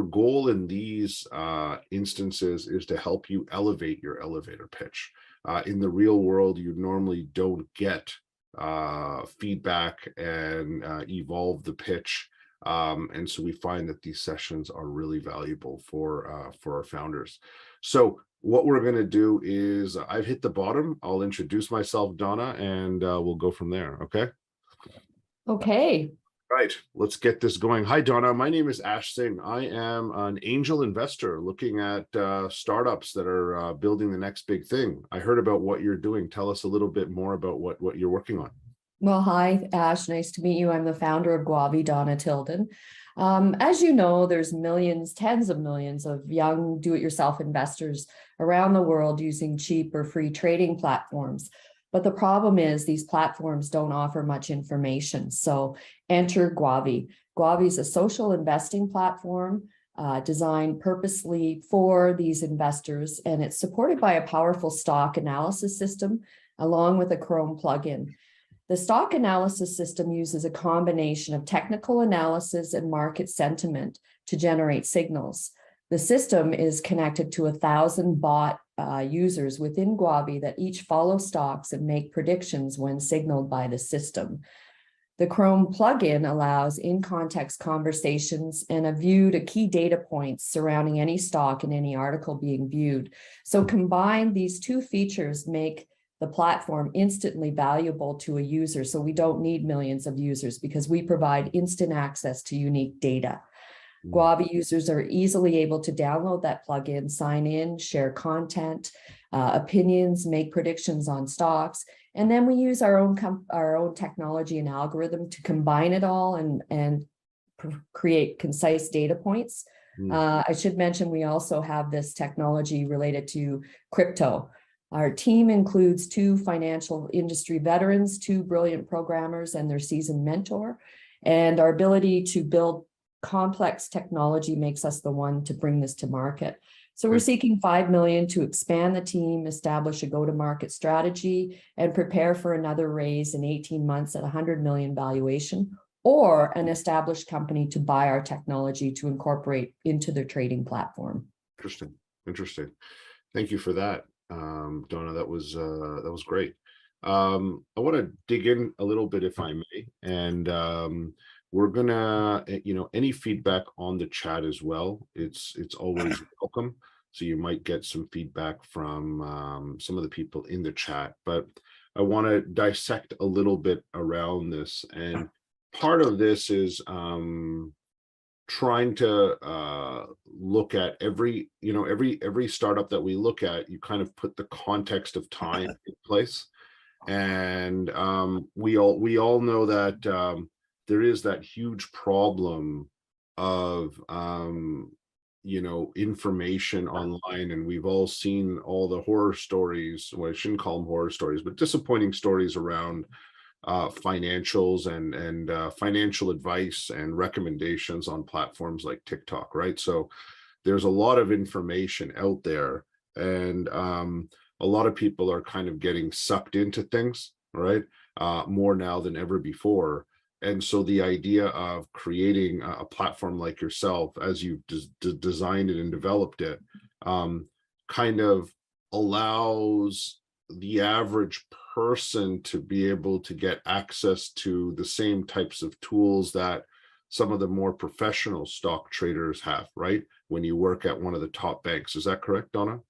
our goal in these instances is to help you elevate your elevator pitch. In the real world, you normally don't get feedback and evolve the pitch. And so we find that these sessions are really valuable for our founders. So what we're going to do is I've hit the bottom. I'll introduce myself, Donna, and we'll go from there. Okay. Okay. Right, let's get this going. Hi, Donna. My name is Singh. I am an angel investor looking at startups that are building the next big thing. I heard about what you're doing. Tell us a little bit more about what you're working on. Well, hi, Ash. Nice to meet you. I'm the founder of Guavy, Donna Tilden. As you know, there's millions, tens of millions of young do-it-yourself investors around the world using cheap or free trading platforms. But the problem is these platforms don't offer much information. So enter Guavy. Guavy is a social investing platform designed purposely for these investors, and it's supported by a powerful stock analysis system along with a Chrome plugin. The stock analysis system uses a combination of technical analysis and market sentiment to generate signals. The system is connected to 1,000 bot users within Guavy that each follow stocks and make predictions when signaled by the system. The Chrome plugin allows in-context conversations and a view to key data points surrounding any stock and any article being viewed. So combined, these two features make the platform instantly valuable to a user. So we don't need millions of users because we provide instant access to unique data. Guavy users are easily able to download that plugin, sign in, share content, opinions, make predictions on stocks, and then we use our own technology and algorithm to combine it all and create concise data points. I should mention we also have this technology related to crypto. Our team includes 2 financial industry veterans, 2 brilliant programmers, and their seasoned mentor, and our ability to build complex technology makes us the one to bring this to market. So we're seeking $5 million to expand the team, establish a go-to-market strategy, and prepare for another raise in 18 months at $100 million valuation, or an established company to buy our technology to incorporate into their trading platform. Interesting. Thank you for that, Donna. That was great. I want to dig in a little bit, if I may, and we're gonna, any feedback on the chat as well. It's always welcome. So you might get some feedback from some of the people in the chat, but I want to dissect a little bit around this. And part of this is trying to look at every startup that we look at. You kind of put the context of time in place, and we all know that. There is that huge problem of, information online, and we've all seen all the horror stories. Well, I shouldn't call them horror stories, but disappointing stories around financials and financial advice and recommendations on platforms like TikTok, right? So there's a lot of information out there, and a lot of people are kind of getting sucked into things, right? More now than ever before. And so the idea of creating a platform like yourself, as you've designed it and developed it, kind of allows the average person to be able to get access to the same types of tools that some of the more professional stock traders have, right? When you work at one of the top banks. Is that correct, Donna?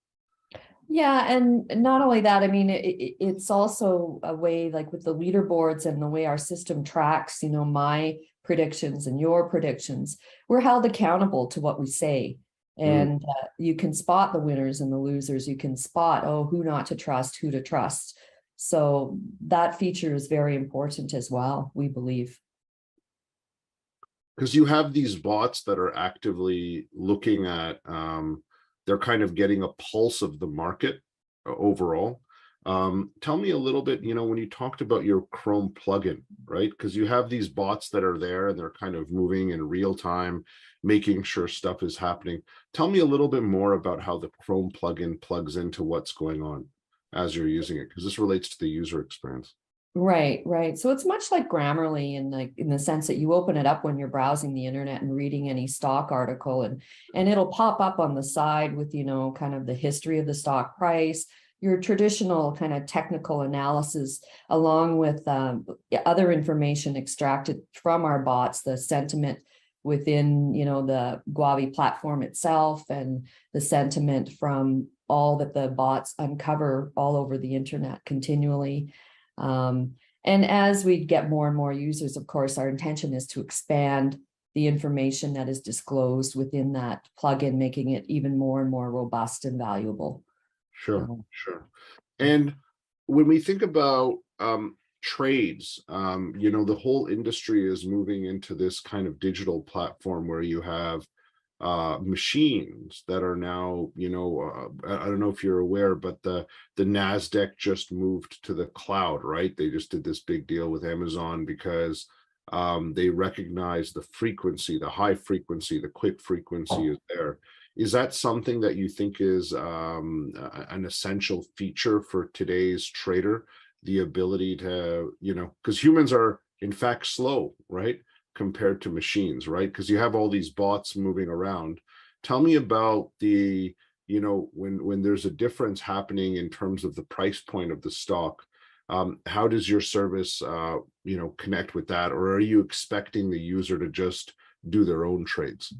Yeah, and not only that, I mean, it's also a way, like with the leaderboards and the way our system tracks, my predictions and your predictions, we're held accountable to what we say. And you can spot the winners and the losers. You can spot, who not to trust, who to trust. So that feature is very important as well, we believe. Because you have these bots that are actively looking at, they're kind of getting a pulse of the market overall. Tell me a little bit, when you talked about your Chrome plugin, right? Because you have these bots that are there and they're kind of moving in real time, making sure stuff is happening. Tell me a little bit more about how the Chrome plugin plugs into what's going on as you're using it, because this relates to the user experience. Right, right. So it's much like Grammarly in the sense that you open it up when you're browsing the internet and reading any stock article, and it'll pop up on the side with, kind of the history of the stock price, your traditional kind of technical analysis, along with other information extracted from our bots, the sentiment within, the Guavy platform itself, and the sentiment from all that the bots uncover all over the internet continually. And as we get more and more users, of course, our intention is to expand the information that is disclosed within that plugin, making it even more and more robust and valuable. Sure, sure. And when we think about trades, the whole industry is moving into this kind of digital platform where you have machines that are now, I don't know if you're aware, but the NASDAQ just moved to the cloud, right? They just did this big deal with Amazon because they recognize the frequency, the high frequency, the quick frequency is there. Is that something that you think is an essential feature for today's trader? The ability to, because humans are in fact slow, right? Compared to machines, right? Because you have all these bots moving around. Tell me about the, when there's a difference happening in terms of the price point of the stock, how does your service, connect with that? Or are you expecting the user to just do their own trades?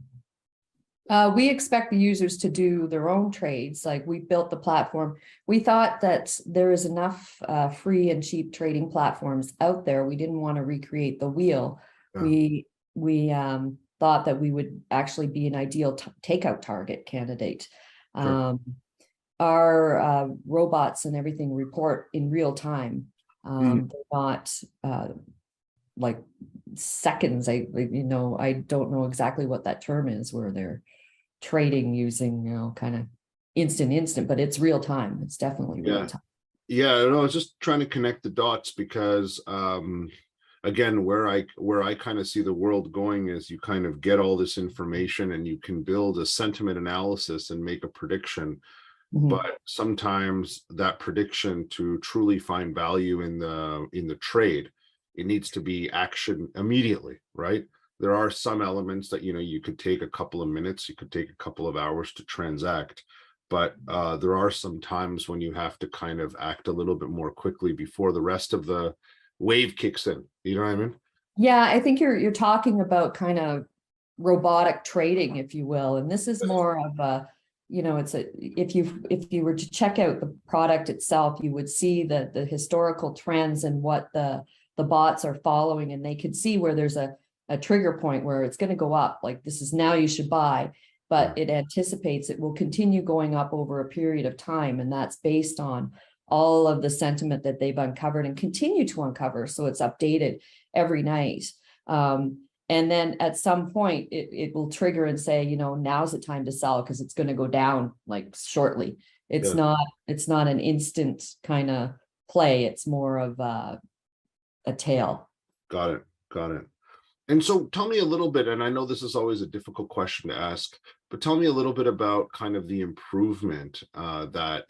We expect the users to do their own trades. Like, we built the platform. We thought that there is enough free and cheap trading platforms out there. We didn't want to recreate the wheel. Yeah. We thought that we would actually be an ideal takeout target candidate. Sure. Our robots and everything report in real time. They're not like seconds. I don't know exactly what that term is, where they're trading using, kind of instant, but it's real time. It's definitely real time. Yeah, I was just trying to connect the dots because again, where I kind of see the world going is you kind of get all this information and you can build a sentiment analysis and make a prediction. But sometimes that prediction, to truly find value in the trade, it needs to be action immediately, right? There are some elements that you could take a couple of minutes, you could take a couple of hours to transact, but there are some times when you have to kind of act a little bit more quickly before the rest of the wave kicks in. You know what I mean? Yeah, I think you're talking about kind of robotic trading, if you will, and this is more of a, if you were to check out the product itself, you would see the historical trends and what the bots are following, and they could see where there's a trigger point where it's going to go up, like this is now you should buy, but it anticipates it will continue going up over a period of time, and that's based on all of the sentiment that they've uncovered and continue to uncover. So it's updated every night. And then at some point it will trigger and say, now's the time to sell because it's going to go down like shortly. It's not an instant kind of play. It's more of a tail. Got it. And so tell me a little bit, and I know this is always a difficult question to ask, but tell me a little bit about kind of the improvement that,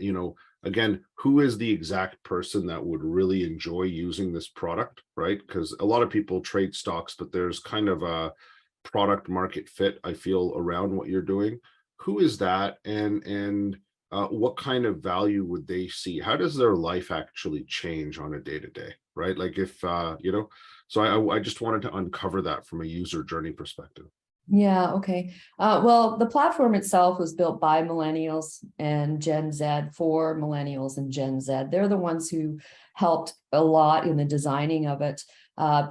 again, who is the exact person that would really enjoy using this product, right? Because a lot of people trade stocks, but there's kind of a product market fit, I feel, around what you're doing. Who is that? And what kind of value would they see? How does their life actually change on a day-to-day, right? Like if, so I just wanted to uncover that from a user journey perspective. Yeah, okay. Well, the platform itself was built by millennials and Gen Z, for millennials and Gen Z. They're the ones who helped a lot in the designing of it,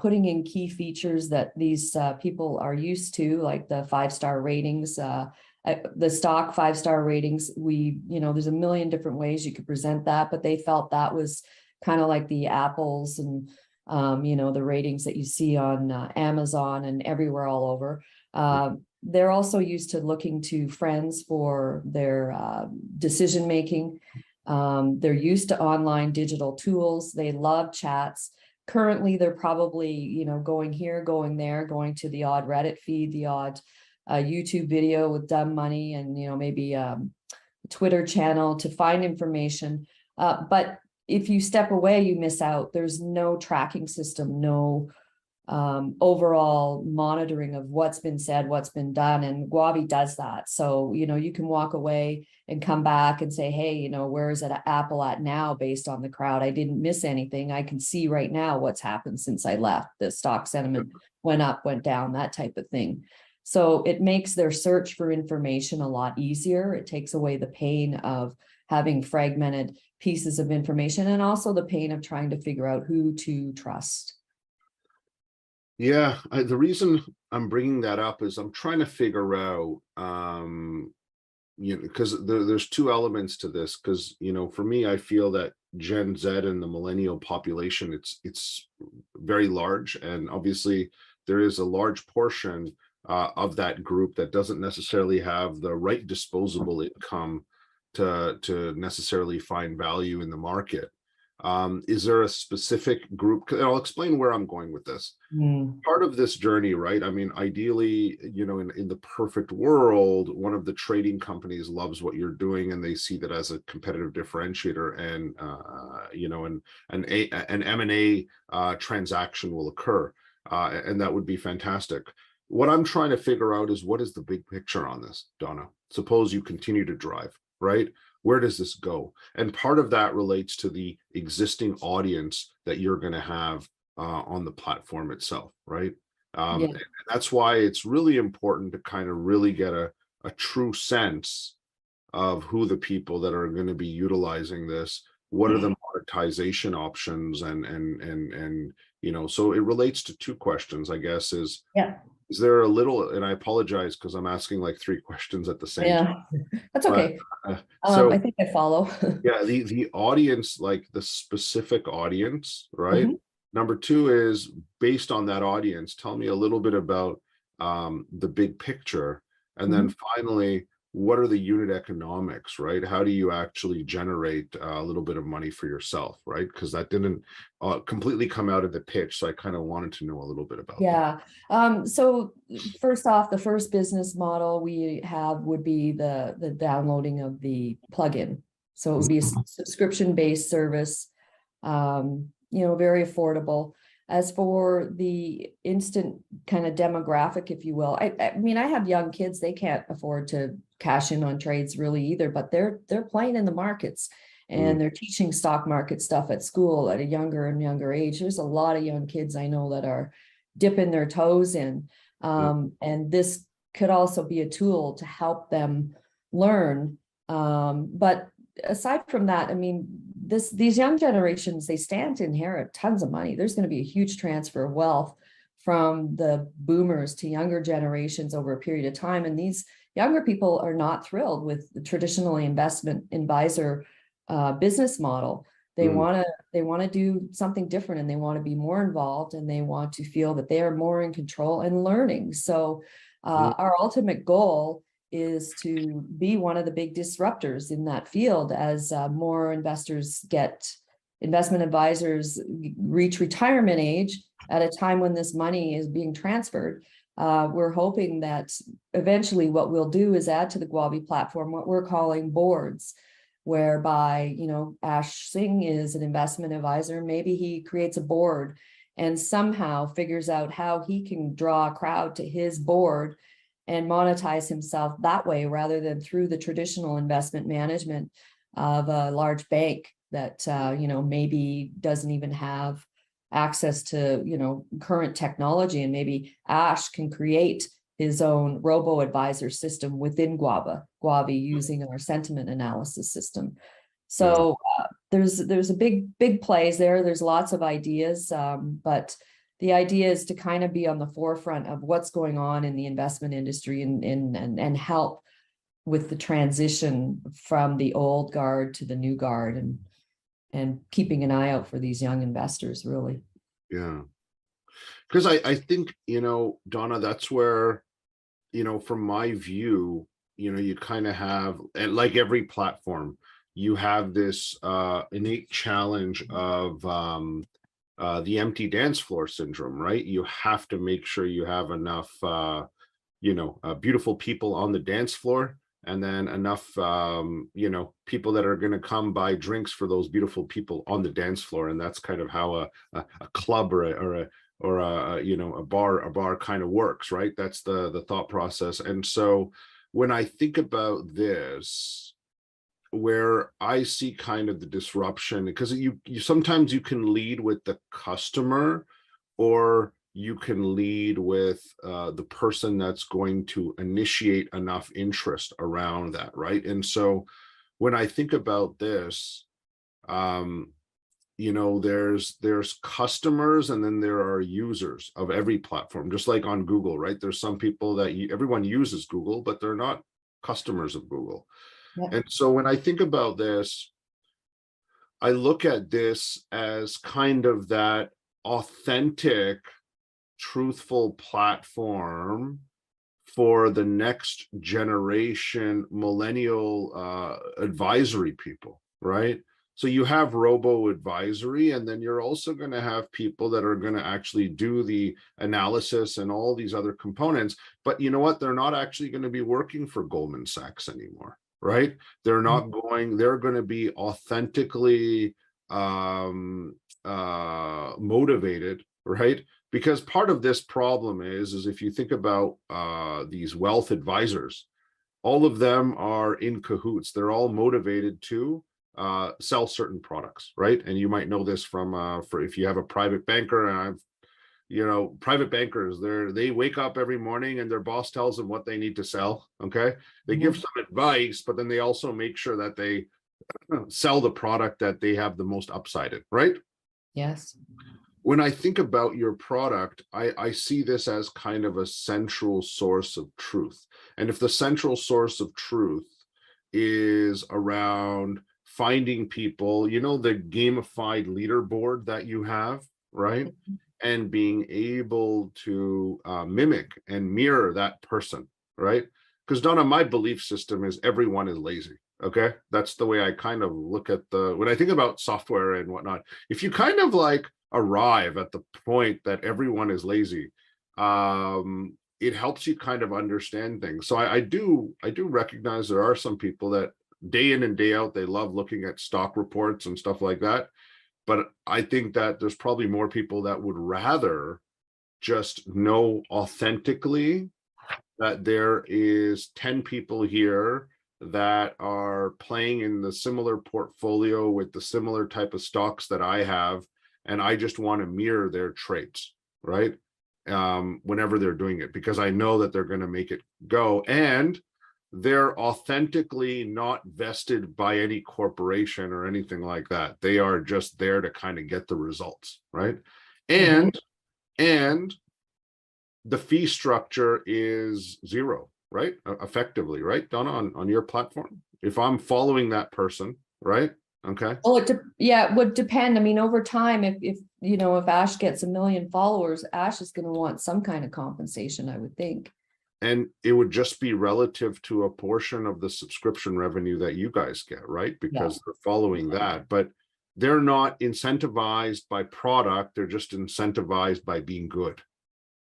putting in key features that these people are used to, like the 5-star ratings, the stock 5-star ratings. There's a million different ways you could present that, but they felt that was kind of like the apples and, the ratings that you see on Amazon and everywhere all over. They're also used to looking to friends for their decision making. They're used to online digital tools. They love chats. Currently, they're probably, going here, going there, going to the odd Reddit feed, the odd YouTube video with dumb money, and maybe Twitter channel to find information. But if you step away, you miss out. There's no tracking system, no overall monitoring of what's been said, what's been done, and Guavy does that. So, you can walk away and come back and say, hey, where is it Apple at now based on the crowd? I didn't miss anything. I can see right now what's happened since I left. The stock sentiment went up, went down, that type of thing. So it makes their search for information a lot easier. It takes away the pain of having fragmented pieces of information, and also the pain of trying to figure out who to trust. Yeah, the reason I'm bringing that up is I'm trying to figure out, because there's two elements to this. Because for me, I feel that Gen Z and the millennial population, it's very large, and obviously there is a large portion of that group that doesn't necessarily have the right disposable income to necessarily find value in the market. Is there a specific group? And I'll explain where I'm going with this. Part of this journey, right? I mean, ideally, in the perfect world, one of the trading companies loves what you're doing and they see that as a competitive differentiator, and an M&A transaction will occur, and that would be fantastic. What I'm trying to figure out is, what is the big picture on this, Donna? Suppose you continue to drive, right? Where does this go? And part of that relates to the existing audience that you're going to have on the platform itself, right? Yeah. And that's why it's really important to kind of really get a true sense of who the people that are going to be utilizing this, what are the monetization options, and so it relates to two questions, I guess. Yeah. Is there a little, and I apologize because I'm asking like three questions at the same time. That's okay. So I think I follow. yeah, the audience, like the specific audience, right? Mhm. Number two is, based on that audience, tell me a little bit about the big picture. And then finally, what are the unit economics, right? How do you actually generate a little bit of money for yourself, right? Because that didn't completely come out of the pitch. So I kind of wanted to know a little bit about that. Yeah. So first off, the first business model we have would be the downloading of the plugin. So it would be a subscription-based service, very affordable. As for the instant kind of demographic, if you will, I mean, I have young kids, they can't afford to cash in on trades really either, but they're playing in the markets, and they're teaching stock market stuff at school at a younger and younger age. There's a lot of young kids I know that are dipping their toes in. And this could also be a tool to help them learn. But aside from that, I mean, these young generations, they stand to inherit tons of money. There's going to be a huge transfer of wealth from the boomers to younger generations over a period of time. And these younger people are not thrilled with the traditional investment advisor business model. They want to do something different, and they want to be more involved, and they want to feel that they are more in control and learning. So our ultimate goal is to be one of the big disruptors in that field as more investors investment advisors reach retirement age at a time when this money is being transferred. We're hoping that eventually what we'll do is add to the Guavy platform what we're calling boards, whereby, Ash Singh is an investment advisor. Maybe he creates a board and somehow figures out how he can draw a crowd to his board and monetize himself that way, rather than through the traditional investment management of a large bank that, maybe doesn't even have access to, current technology. And maybe Ash can create his own robo-advisor system within Guavy using our sentiment analysis system. So there's a big plays there. There's lots of ideas, but the idea is to kind of be on the forefront of what's going on in the investment industry and help with the transition from the old guard to the new guard, and keeping an eye out for these young investors, really. Yeah. Because I think, Donna, that's where, from my view, you kind of have, and like every platform, you have this innate challenge of the empty dance floor syndrome, right? You have to make sure you have enough, beautiful people on the dance floor and then enough people that are going to come buy drinks for those beautiful people on the dance floor. And that's kind of how a club or a bar kind of works, right? That's the thought process. And so when I think about this, where I see kind of the disruption, because you sometimes you can lead with the customer, or you can lead with the person that's going to initiate enough interest around that, right? And so when I think about this, there's customers, and then there are users of every platform, just like on Google, right? There's some people that everyone uses Google, but they're not customers of Google. Yeah. And so when I think about this, I look at this as kind of that authentic, truthful platform for the next generation millennial advisory people, right? So you have robo advisory, and then you're also going to have people that are going to actually do the analysis and all these other components. But you know what? They're not actually going to be working for Goldman Sachs anymore, right? They're not going, they're going to be authentically motivated, right? Because part of this problem is if you think about these wealth advisors, all of them are in cahoots. They're all motivated to sell certain products, right? And you might know this from for if you have a private banker, and private bankers, they wake up every morning and their boss tells them what they need to sell. Okay, they give some advice, but then they also make sure that they sell the product that they have the most upside in, right? Yes. When I think about your product, I see this as kind of a central source of truth. And if the central source of truth is around finding people, the gamified leaderboard that you have, right? And being able to mimic and mirror that person, right? Because Donna, my belief system is everyone is lazy. Okay, that's the way I kind of look at when I think about software and whatnot. If you kind of like arrive at the point that everyone is lazy, it helps you kind of understand things. So I do recognize there are some people that day in and day out, they love looking at stock reports and stuff like that. But I think that there's probably more people that would rather just know authentically that there is 10 people here that are playing in the similar portfolio with the similar type of stocks that I have, and I just want to mirror their traits, right? Whenever they're doing it, because I know that they're going to make it go, and they're authentically not vested by any corporation or anything like that. They are just there to kind of get the results, right? And the fee structure is zero, right? Effectively, right, Donna, on your platform, if I'm following that person, right? Okay. Oh, it would depend. I mean, over time, if Ash gets 1 million followers, Ash is going to want some kind of compensation, I would think. And it would just be relative to a portion of the subscription revenue that you guys get, right? Because they're following that, but they're not incentivized by product. They're just incentivized by being good.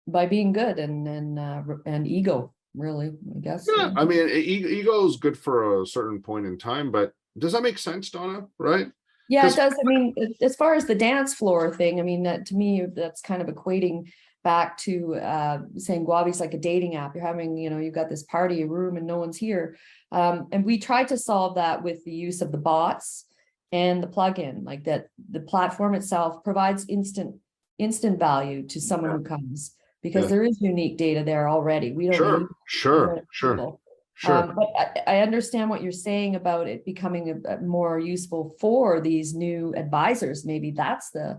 By being good and ego, really, I guess. Yeah, I mean, ego is good for a certain point in time, but does that make sense, Donna? Right? Yeah, it does. I mean, as far as the dance floor thing, I mean, that to me, that's kind of equating back to saying Guavy's like a dating app. You're having, you've got this party room and no one's here. And we tried to solve that with the use of the bots and the plugin, like that. The platform itself provides instant value to someone who comes, because there is unique data there already. We don't need sure. But I understand what you're saying about it becoming more useful for these new advisors. Maybe that's the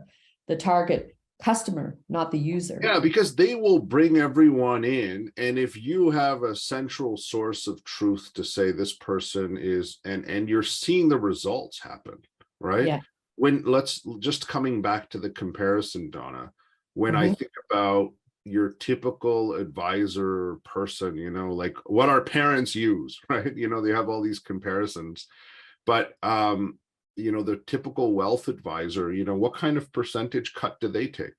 target customer, not the user. Yeah, because they will bring everyone in, and if you have a central source of truth to say this person is, and you're seeing the results happen, right? Yeah. When let's just coming back to the comparison, Donna, when I think about your typical advisor person, like what our parents use, right? They have all these comparisons, but the typical wealth advisor, what kind of percentage cut do they take?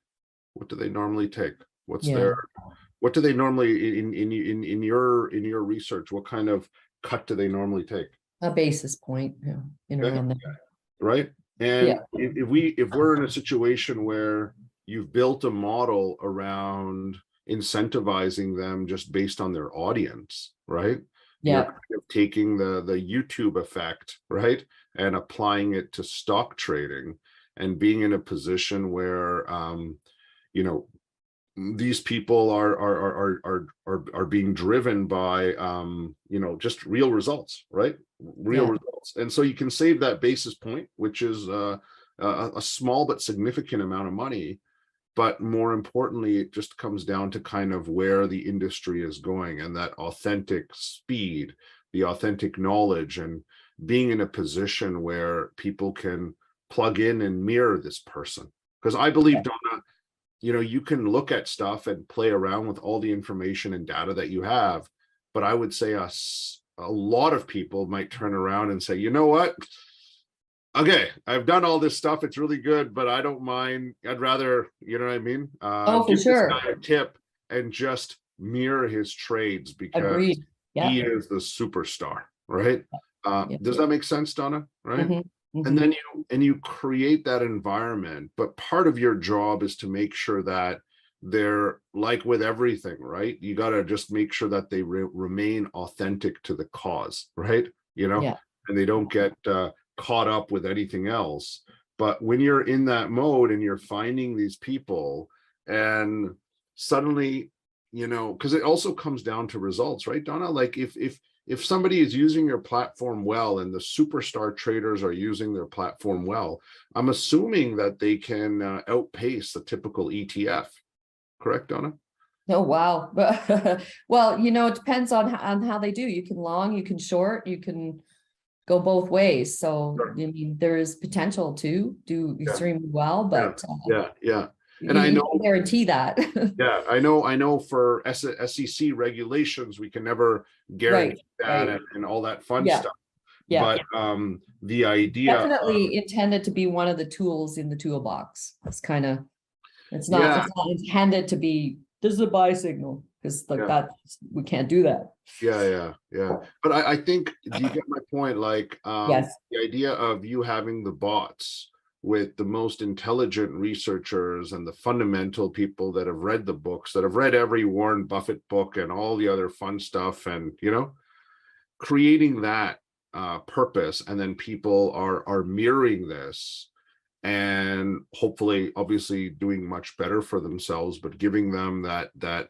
What do they normally take? What do they normally in your research, what kind of cut do they normally take? A basis point, yeah, in Okay. around there. Right. And Yeah. if we're in a situation where you've built a model around incentivizing them just based on their audience, right? You're Yeah. kind of taking the YouTube effect, right, and applying it to stock trading, and being in a position where you know, these people are being driven by you know, just real results, right? Real Yeah. results. And so you can save that basis point, which is a small but significant amount of money. But more importantly, it just comes down to kind of where the industry is going, and that authentic speed, the authentic knowledge, and being in a position where people can plug in and mirror this person. Because I believe, Donna, you know, you can look at stuff and play around with all the information and data that you have, but I would say a lot of people might turn around and say, you know what, okay, I've done all this stuff, it's really good, but I don't mind, I'd rather, you know what I mean, Oh, for give this sure. guy a tip and just mirror his trades, because Agreed. Yeah. he is the superstar, right? Yeah. Does that make sense, Donna? Right. Mhm, And mhm. then you create that environment, but part of your job is to make sure that they're, like with everything, right, you got to just make sure that they remain authentic to the cause, right, you know, Yeah. and they don't get caught up with anything else. But when you're in that mode and you're finding these people, and suddenly, you know, because it also comes down to results, right, Donna? Like if somebody is using your platform well, and the superstar traders are using their platform well, I'm assuming that they can outpace the typical ETF. Correct, Donna? Oh, wow. Well, you know, it depends on how they do. You can long, you can short, you can go both ways. So, Sure. I mean, there is potential to do Yeah, extremely well, yeah, but yeah. And I you can't know, guarantee that. yeah, I know for SEC regulations, we can never Right, guarantee that, right. and all that fun Yeah, stuff. yeah. But the idea, Definitely intended to be one of the tools in the toolbox. It's kind of, yeah, it's not intended to be, this is a buy signal, because like yeah. that, we can't do that. Yeah. But I think, do you get my point? Like, Yes. the idea of you having the bots with the most intelligent researchers and the fundamental people that have read the books, that have read every Warren Buffett book and all the other fun stuff, and, you know, creating that purpose, and then people are mirroring this, and hopefully, obviously, doing much better for themselves, but giving them that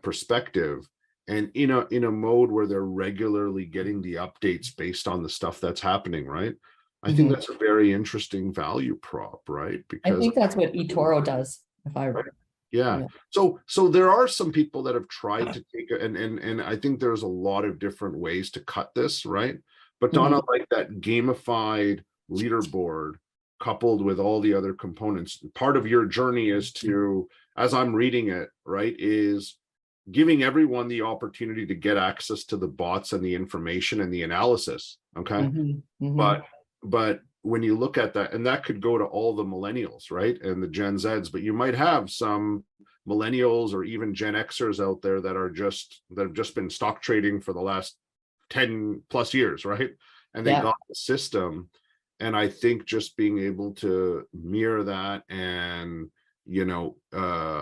perspective, and in a mode where they're regularly getting the updates based on the stuff that's happening, right? I think Mhm. that's a very interesting value prop, right? I Because think that's what eToro does, if I, right? Yeah. yeah. So there are some people that have tried to take it, and I think there's a lot of different ways to cut this, right? But Donna, Mhm. like that gamified leaderboard coupled with all the other components, part of your journey is to, as I'm reading it, right, is giving everyone the opportunity to get access to the bots and the information and the analysis. Okay. Mhm. But Mhm. when you look at that, and that could go to all the millennials, right, and the Gen Zs, but you might have some millennials or even Gen Xers out there that have just been stock trading for the last 10 plus years, right? And they Yeah. got the system. And I think just being able to mirror that, and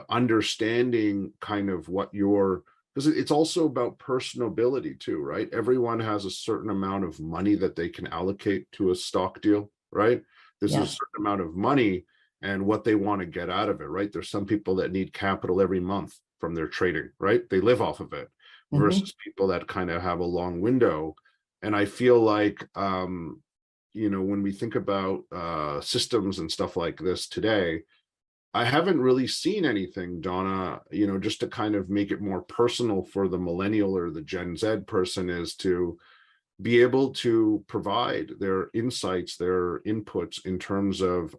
understanding kind of what your, because it's also about personability too, right? Everyone has a certain amount of money that they can allocate to a stock deal, right? This is a Yeah. certain amount of money and what they want to get out of it, right? There's some people that need capital every month from their trading, right? They live off of it, Mhm. versus people that kind of have a long window. And I feel like, when we think about systems and stuff like this today, I haven't really seen anything, Donna, just to kind of make it more personal for the millennial or the Gen Z person, is to be able to provide their insights, their inputs in terms of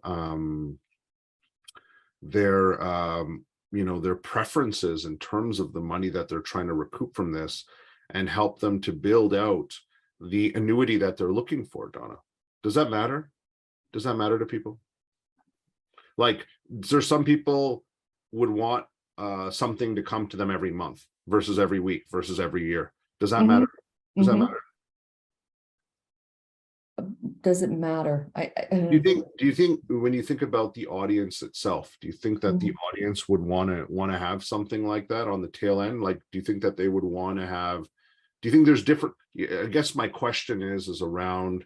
their preferences in terms of the money that they're trying to recoup from this, and help them to build out the annuity that they're looking for, Donna. Does that matter? Does that matter to people? Like, there's some people would want something to come to them every month versus every week versus every year. Does that Mhm. matter? Does that Mhm. matter? Does it matter? Do you think when you think about the audience itself, do you think that the Mhm. audience would want to have something like that on the tail end? Like, do you think that they would want to have, do you think there's different, I guess my question is around,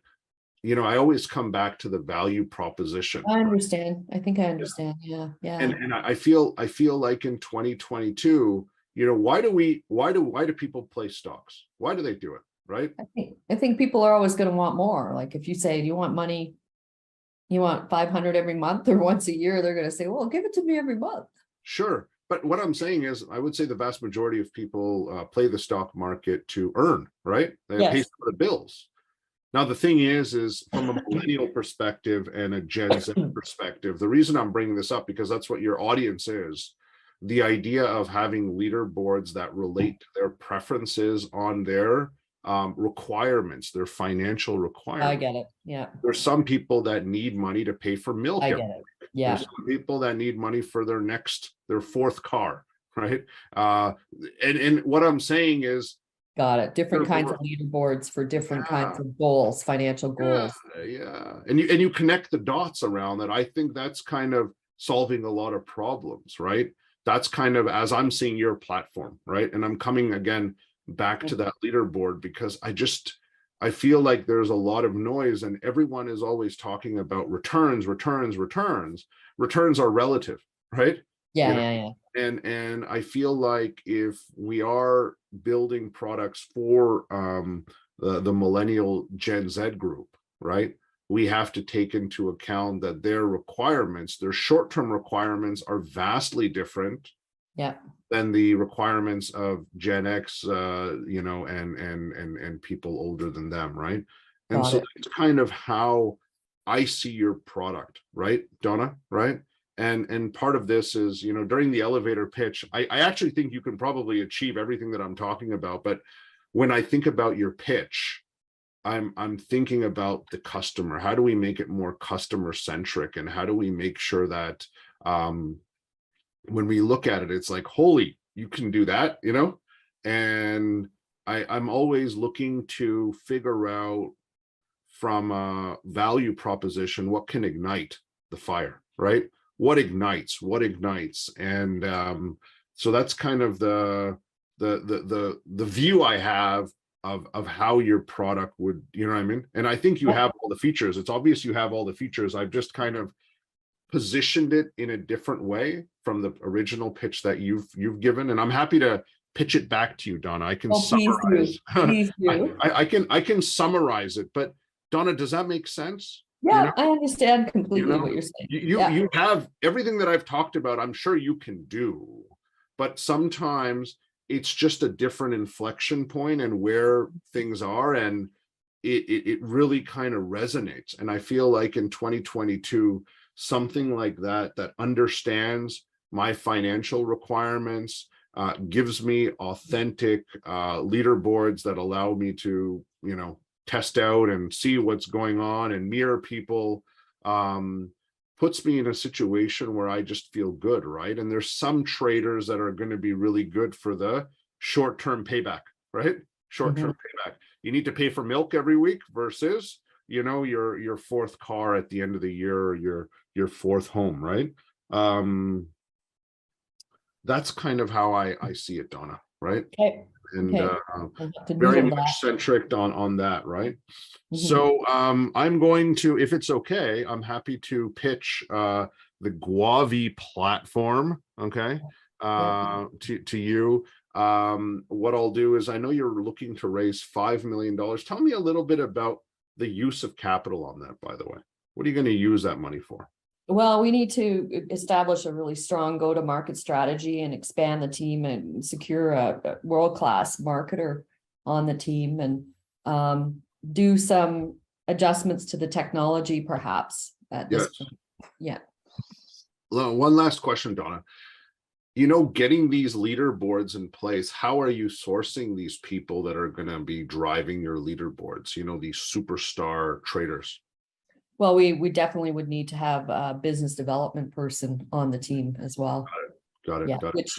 I always come back to the value proposition. I understand. I think I understand. Yeah, And yeah. I feel like in 2022, why do people play stocks? Why do they do it? Right? I think people are always going to want more. Like if you say, do you want money? You want 500 every month or once a year? They're going to say, well, give it to me every month. Sure. But what I'm saying is, I would say the vast majority of people play the stock market to earn, right? They pay Yes. some of the bills. Now, the thing is from a millennial perspective and a Gen Z perspective, the reason I'm bringing this up, because that's what your audience is. The idea of having leaderboards that relate to their preferences on their requirements, their financial I requirements. get it. Yeah, There's some people that need money to pay for milk. I get it. Yeah, There's some people that need money for their fourth car, right? And what I'm saying is, got it. Different kinds of leaderboards for different kinds of goals, financial goals. yeah, and you connect the dots around that. I think that's kind of solving a lot of problems, right? That's kind of as I'm seeing your platform, right? And I'm coming again back to that leaderboard because I feel like there's a lot of noise and everyone is always talking about returns. Returns are relative, right? Yeah, You know, yeah, yeah. and I feel like if we are building products for the millennial Gen Z group, right? We have to take into account that their requirements, their short-term requirements are vastly different Yeah. than the requirements of Gen X, and people older than them, right? And Got so it. it's kind of how I see your product, right, Donna, right? And part of this is, during the elevator pitch, I actually think you can probably achieve everything that I'm talking about. But when I think about your pitch, I'm thinking about the customer. How do we make it more customer centric? And how do we make sure that when we look at it, it's like, holy, you can do that, And I'm always looking to figure out from a value proposition what can ignite the fire, right? What ignites, and so that's kind of the view I have of how your product would, you know what I mean? And I think you have all the features. It's obvious you have all the features. I've just kind of positioned it in a different way from the original pitch that you've given, and I'm happy to pitch it back to you, Donna. I can Please do. summarize. Please do. I can summarize it, but Donna, does that make sense? Yeah, I understand completely what you're saying. You have everything that I've talked about. I'm sure you can do, but sometimes it's just a different inflection point and where things are, and it really kind of resonates. And I feel like in 2022, something like that understands my financial requirements, gives me authentic leaderboards that allow me to, test out and see what's going on and mirror people, puts me in a situation where I just feel good, right? And there's some traders that are going to be really good for the short-term payback, right? Short-term payback. You need to pay for milk every week versus, your fourth car at the end of the year, or your fourth home, right? That's kind of how I see it, Donna, right? Okay. And Okay. We'll have to very noodle much that. centric on that, right? Mhm. So I'm going to, if it's okay, I'm happy to pitch the Guavy platform, okay, to you. What I'll do is, I know you're looking to raise $5 million. Tell me a little bit about the use of capital on that, by the way. What are you going to use that money for? Well, we need to establish a really strong go-to-market strategy and expand the team and secure a world-class marketer on the team, and do some adjustments to the technology perhaps at this Yes. point. Yeah. Well, one last question, Donna. Getting these leaderboards in place, how are you sourcing these people that are going to be driving your leaderboards, these superstar traders? Well, we definitely would need to have a business development person on the team as well. Got it. Yeah, which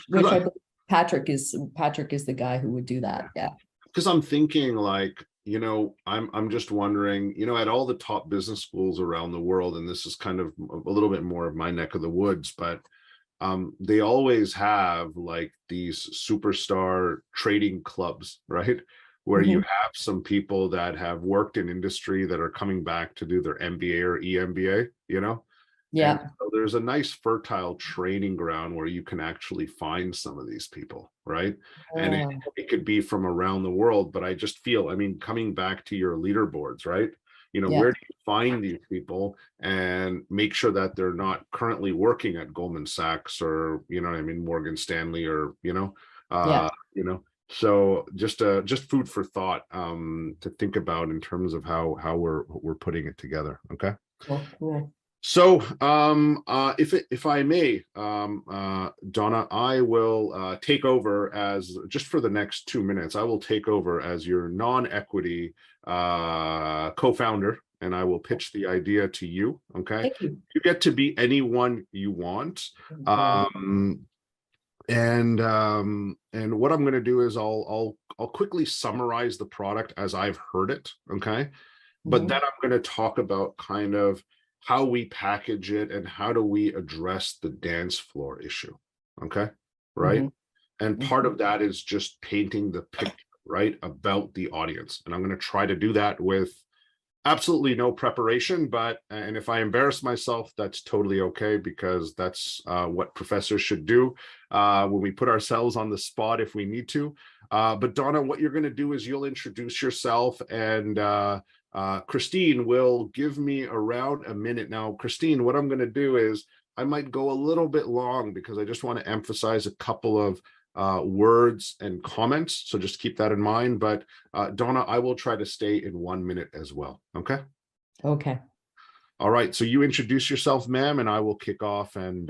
Patrick is the guy who would do that. Yeah. because I'm thinking like, I'm just wondering, at all the top business schools around the world, and this is kind of a little bit more of my neck of the woods, but they always have like these superstar trading clubs, right? Where you Mhm. have some people that have worked in industry that are coming back to do their MBA or EMBA. And Yeah, so there's a nice fertile training ground where you can actually find some of these people, right? And it, uh, it could be from around the world, but I just feel, I mean, coming back to your leaderboards, right? yeah, Where do you find these people and make sure that they're not currently working at Goldman Sachs or, what I mean, Morgan Stanley or, yeah. uh, you know, so just food for thought to think about in terms of how we're putting it together. Okay. Cool, cool. So, if I may, Donna, I will take over as just for the next 2 minutes. I will take over as your non-equity co-founder, and I will pitch the idea to you. Okay, Thank you. you get to be anyone you want. Cool. And what I'm going to do is I'll quickly summarize the product as I've heard it. Okay, but then Mhm, I'm going to talk about kind of how we package it and how do we address the dance floor issue. Okay. Right. mhm, And part mhm. of that is just painting the picture, right, about the audience. And I'm going to try to do that with absolutely no preparation, but and if I embarrass myself, that's totally okay, because that's what professors should do when we put ourselves on the spot if we need to. But Donna, what you're going to do is you'll introduce yourself, and Christine will give me around a minute. Now, Christine, what I'm going to do is I might go a little bit long because I just want to emphasize a couple of words and comments. So just keep that in mind. But Donna, I will try to stay in 1 minute as well. Okay. Okay. All right. So you introduce yourself, ma'am, and I will kick off and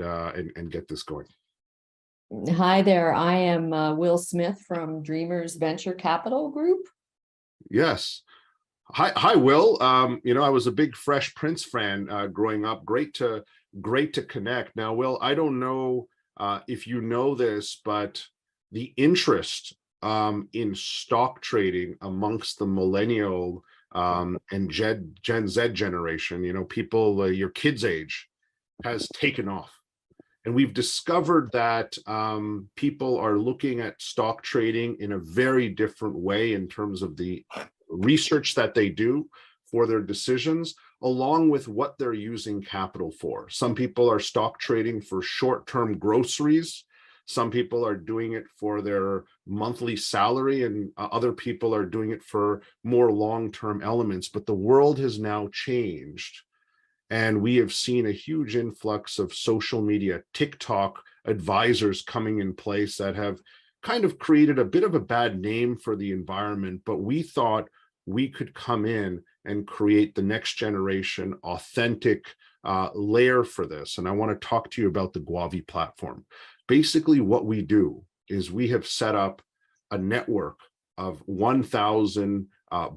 get this going. Hi there. I am Will Smith from Dreamers Venture Capital Group. Yes. Hi, Will. I was a big Fresh Prince fan growing up. Great to connect. Now, Will, I don't know if you know this, but the interest in stock trading amongst the millennial and Gen Z generation, people your kids' age, has taken off. And we've discovered that people are looking at stock trading in a very different way in terms of the research that they do for their decisions, along with what they're using capital for. Some people are stock trading for short-term groceries. Some people are doing it for their monthly salary, and other people are doing it for more long-term elements. But the world has now changed, and we have seen a huge influx of social media, TikTok advisors coming in place that have kind of created a bit of a bad name for the environment. But we thought we could come in and create the next generation authentic layer for this. And I want to talk to you about the Guavy platform. Basically, what we do is we have set up a network of 1,000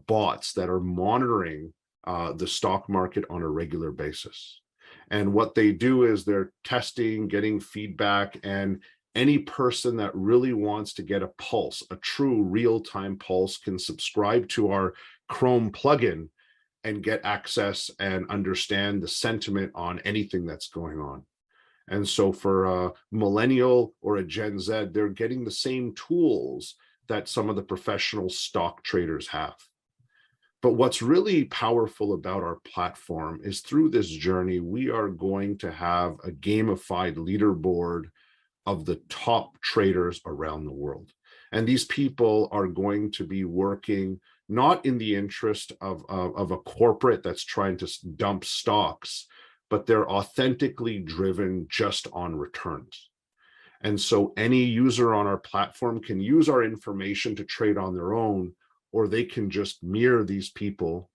bots that are monitoring the stock market on a regular basis. And what they do is they're testing, getting feedback, and any person that really wants to get a pulse, a true real-time pulse, can subscribe to our Chrome plugin and get access and understand the sentiment on anything that's going on. And so for a millennial or a Gen Z, they're getting the same tools that some of the professional stock traders have. But what's really powerful about our platform is through this journey, we are going to have a gamified leaderboard of the top traders around the world. And these people are going to be working not in the interest of a corporate that's trying to dump stocks, but they're authentically driven just on returns. And so any user on our platform can use our information to trade on their own, or they can just mirror these people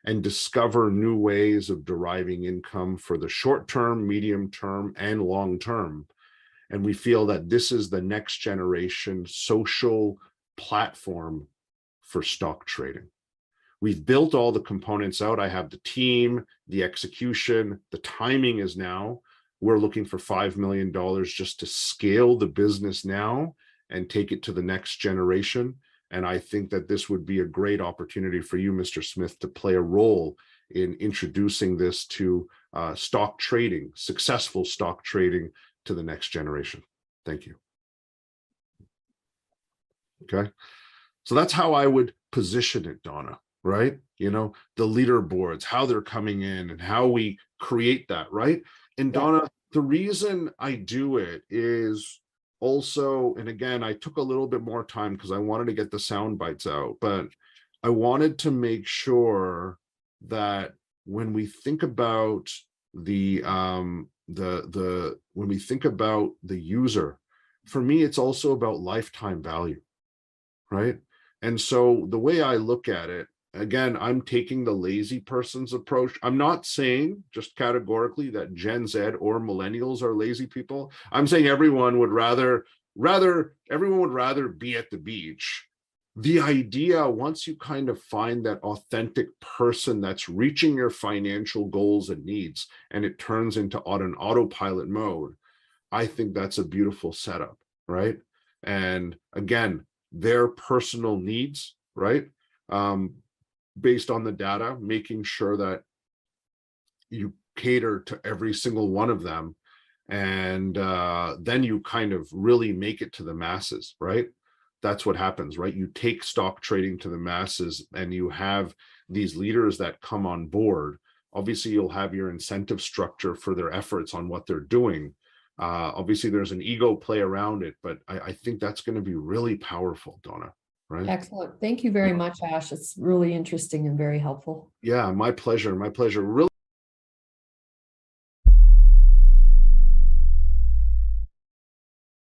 and discover new ways of deriving income for the short term, medium term, and long term. And we feel that this is the next generation social platform for stock trading. We've built all the components out. I have the team, the execution, the timing is now. We're looking for $5 million just to scale the business now and take it to the next generation. And I think that this would be a great opportunity for you, Mr. Smith, to play a role in introducing this to stock trading, successful stock trading, to the next generation. Thank you. Okay. So that's how I would position it, Donna, right? You know, the leaderboards, how they're coming in and how we create that, right? And Donna, the reason I do it is also, and again, I took a little bit more time because I wanted to get the sound bites out, but I wanted to make sure that when we think about the when we think about the user, for me, it's also about lifetime value, right? And so the way I look at it, again, I'm taking the lazy person's approach. I'm not saying just categorically that Gen Z or millennials are lazy people. I'm saying everyone would rather be at the beach. The idea, once you kind of find that authentic person that's reaching your financial goals and needs, and it turns into an autopilot mode, I think that's a beautiful setup, right? And again, their personal needs, right? Based on the data, making sure that you cater to every single one of them. And then you kind of really make it to the masses, right? That's what happens, right? You take stock trading to the masses and you have these leaders that come on board. Obviously, you'll have your incentive structure for their efforts on what they're doing. Obviously, there's an ego play around it, but I think that's going to be really powerful, Donna, right? Excellent. Thank you very much, Ash. It's really interesting and very helpful. Yeah, my pleasure. My pleasure. Really.